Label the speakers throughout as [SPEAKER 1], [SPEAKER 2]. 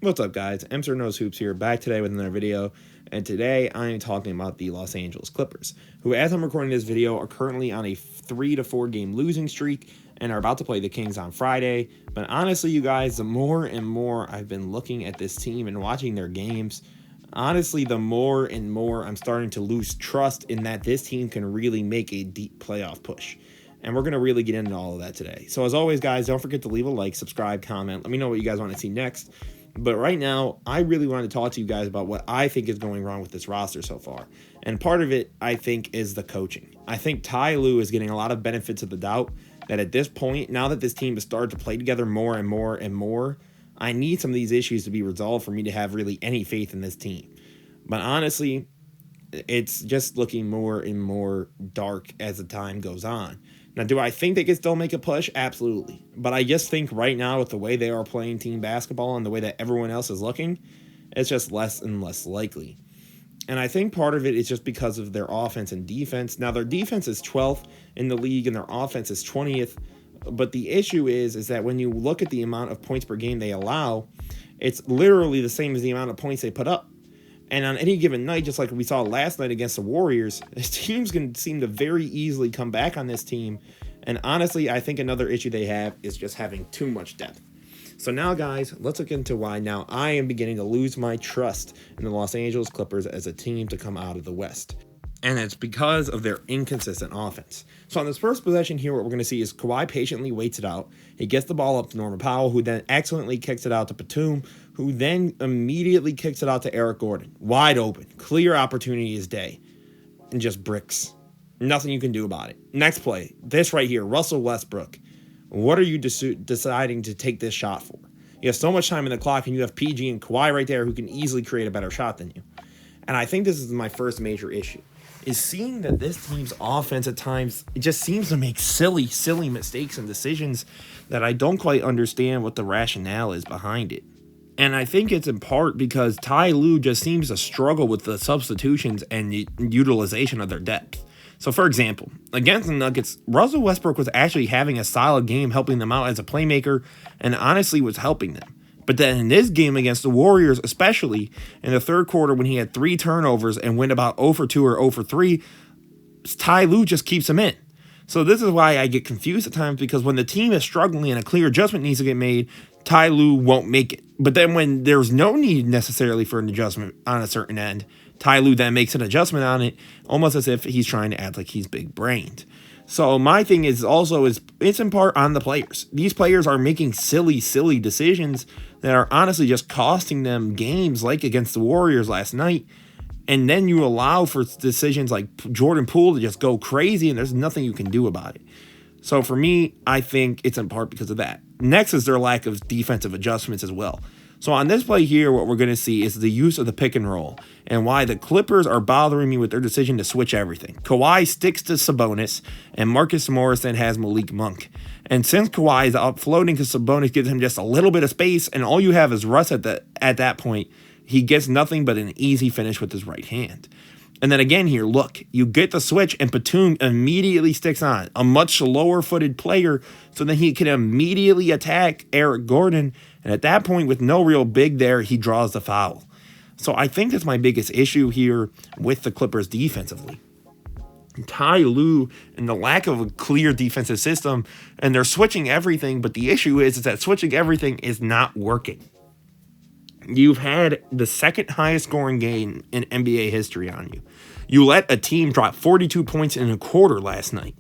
[SPEAKER 1] What's up, guys? Mr. Knows Hoops here, back today with another video, and today I am talking about the Los Angeles Clippers, who, as I'm recording this video, are currently on a 3 to 4 game losing streak and are about to play the Kings on Friday. But honestly, you guys, the more and more I've been looking at this team and watching their games, honestly, the more and more I'm starting to lose trust in that this team can really make a deep playoff push. And we're going to really get into all of that today. So as always, guys, don't forget to leave a like, subscribe, comment. Let me know what you guys want to see next. But right now, I really wanted to talk to you guys about what I think is going wrong with this roster so far. And part of it, I think, is the coaching. I think Ty Lue is getting a lot of benefits of the doubt that at this point, now that this team has started to play together more and more and more, I need some of these issues to be resolved for me to have really any faith in this team. But honestly, it's just looking more and more dark as the time goes on. Now, do I think they can still make a push? Absolutely. But I just think right now, with the way they are playing team basketball and the way that everyone else is looking, it's just less and less likely. And I think part of it is just because of their offense and defense. Now, their defense is 12th in the league and their offense is 20th. But the issue is that when you look at the amount of points per game they allow, it's literally the same as the amount of points they put up. And on any given night, just like we saw last night against the Warriors, teams can seem to very easily come back on this team. And honestly, I think another issue they have is just having too much depth. So now, guys, let's look into why now I am beginning to lose my trust in the Los Angeles Clippers as a team to come out of the West. And it's because of their inconsistent offense. So on this first possession here, what we're going to see is Kawhi patiently waits it out. He gets the ball up to Norman Powell, who then excellently kicks it out to Batum, who then immediately kicks it out to Eric Gordon. Wide open. Clear opportunity is day. And just bricks. Nothing you can do about it. Next play. This right here. Russell Westbrook. What are you deciding to take this shot for? You have so much time in the clock, and you have PG and Kawhi right there who can easily create a better shot than you. And I think this is my first major issue, is seeing that this team's offense at times, it just seems to make silly mistakes and decisions that I don't quite understand what the rationale is behind it. And I think it's in part because Ty Lue just seems to struggle with the substitutions and the utilization of their depth. So, for example, against the Nuggets, Russell Westbrook was actually having a solid game, helping them out as a playmaker, and honestly was helping them. But then in this game against the Warriors, especially in the third quarter when he had 3 turnovers and went about 0 for 2 or 0 for 3, Ty Lue just keeps him in. So this is why I get confused at times, because when the team is struggling and a clear adjustment needs to get made, Ty Lue won't make it. But then when there's no need necessarily for an adjustment on a certain end, Ty Lue then makes an adjustment on it, almost as if he's trying to act like he's big-brained. So my thing is it's in part on the players. These players are making silly decisions that are honestly just costing them games, like against the Warriors last night. And then you allow for decisions like Jordan Poole to just go crazy, and there's nothing you can do about it. So for me, I think it's in part because of that. Next is their lack of defensive adjustments as well. So on this play here, what we're going to see is the use of the pick and roll and why the Clippers are bothering me with their decision to switch everything. Kawhi sticks to Sabonis, and Marcus Morris then has Malik Monk. And since Kawhi is out floating, because Sabonis gives him just a little bit of space, and all you have is Russ at that point, he gets nothing but an easy finish with his right hand. And then again here, look, you get the switch, and Batum immediately sticks on, a much lower-footed player, so then he can immediately attack Eric Gordon. And at that point, with no real big there, he draws the foul. So I think that's my biggest issue here with the Clippers defensively. Ty Lue and the lack of a clear defensive system, and they're switching everything, but the issue is that switching everything is not working. You've had the second highest scoring game in NBA history on you. You let a team drop 42 points in a quarter last night.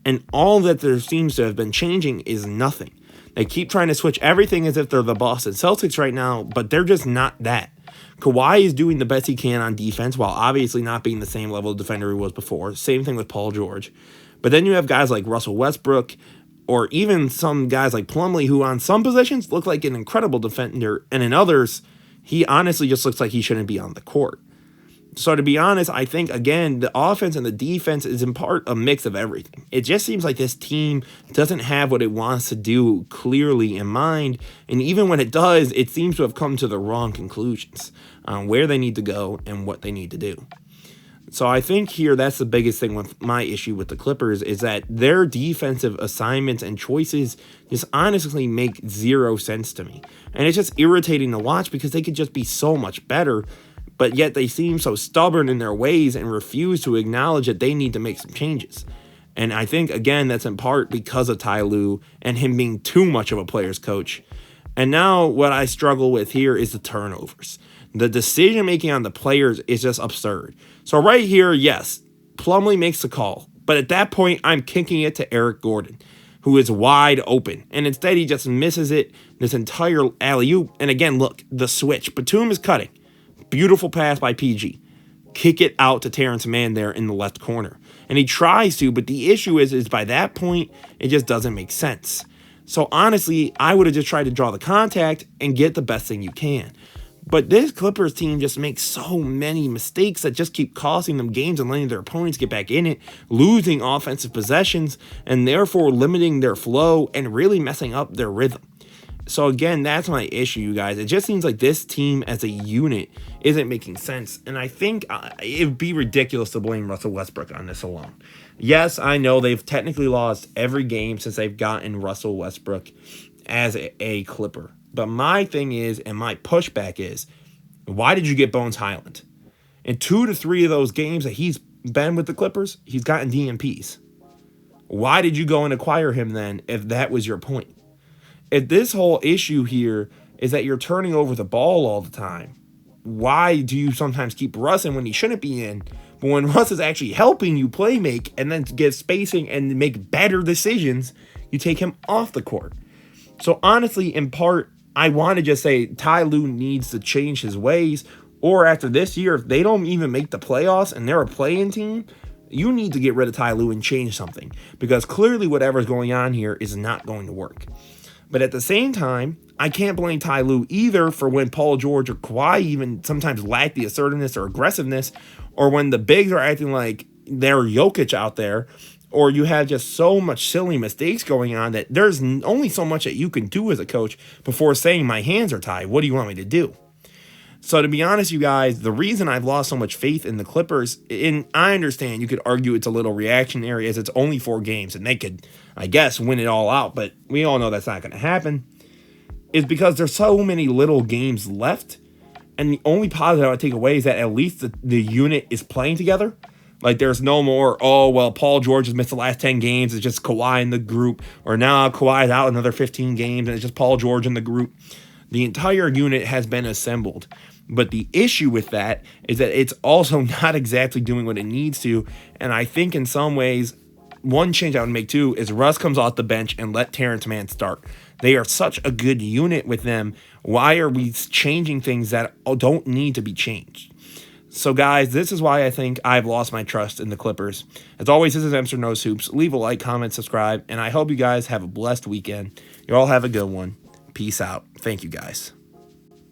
[SPEAKER 1] And all that there seems to have been changing is nothing. They keep trying to switch everything as if they're the Boston Celtics right now, but they're just not that. Kawhi is doing the best he can on defense while obviously not being the same level of defender he was before. Same thing with Paul George. But then you have guys like Russell Westbrook, or even some guys like Plumlee, who on some positions look like an incredible defender, and in others, he honestly just looks like he shouldn't be on the court. So to be honest, I think, again, the offense and the defense is in part a mix of everything. It just seems like this team doesn't have what it wants to do clearly in mind, and even when it does, it seems to have come to the wrong conclusions on where they need to go and what they need to do. So I think here that's the biggest thing with my issue with the Clippers is that their defensive assignments and choices just honestly make zero sense to me. And it's just irritating to watch because they could just be so much better, but yet they seem so stubborn in their ways and refuse to acknowledge that they need to make some changes. And I think, again, that's in part because of Ty Lue and him being too much of a player's coach. And now what I struggle with here is the turnovers. The decision-making on the players is just absurd. So right here, yes, Plumlee makes the call. But at that point, I'm kicking it to Eric Gordon, who is wide open. And instead, he just misses it, this entire alley-oop. And again, look, the switch. Batum is cutting. Beautiful pass by PG. Kick it out to Terrence Mann there in the left corner. And he tries to, but the issue is by that point, it just doesn't make sense. So honestly, I would have just tried to draw the contact and get the best thing you can. But this Clippers team just makes so many mistakes that just keep costing them games and letting their opponents get back in it, losing offensive possessions, and therefore limiting their flow and really messing up their rhythm. So again, that's my issue, you guys. It just seems like this team as a unit isn't making sense. And I think it would be ridiculous to blame Russell Westbrook on this alone. Yes, I know they've technically lost every game since they've gotten Russell Westbrook as a Clipper. But my thing is, and my pushback is, why did you get Bones Highland? In 2 to 3 of those games that he's been with the Clippers, he's gotten DNPs. Why did you go and acquire him then if that was your point? If this whole issue here is that you're turning over the ball all the time, why do you sometimes keep Russ in when he shouldn't be in? But when Russ is actually helping you play make and then get spacing and make better decisions, you take him off the court. So honestly, in part, I want to just say Ty Lue needs to change his ways. Or after this year, if they don't even make the playoffs and they're a play-in team, you need to get rid of Ty Lue and change something. Because clearly whatever's going on here is not going to work. But at the same time, I can't blame Ty Lue either for when Paul George or Kawhi even sometimes lack the assertiveness or aggressiveness, or when the bigs are acting like they're Jokic out there, or you have just so much silly mistakes going on that there's only so much that you can do as a coach before saying my hands are tied. What do you want me to do? So to be honest, you guys, the reason I've lost so much faith in the Clippers, and I understand you could argue it's a little reactionary as it's only 4 games and they could, I guess, win it all out, but we all know that's not going to happen, is because there's so many little games left, and the only positive I take away is that at least the unit is playing together. Like, there's no more, oh, well, Paul George has missed the last 10 games. It's just Kawhi in the group. Or now Kawhi's out another 15 games, and it's just Paul George in the group. The entire unit has been assembled. But the issue with that is that it's also not exactly doing what it needs to. And I think in some ways, one change I would make too is Russ comes off the bench and let Terrence Mann start. They are such a good unit with them. Why are we changing things that don't need to be changed? So, guys, this is why I think I've lost my trust in the Clippers. As always, this is Mr. No Hoops. Leave a like, comment, subscribe, and I hope you guys have a blessed weekend. You all have a good one. Peace out. Thank you, guys.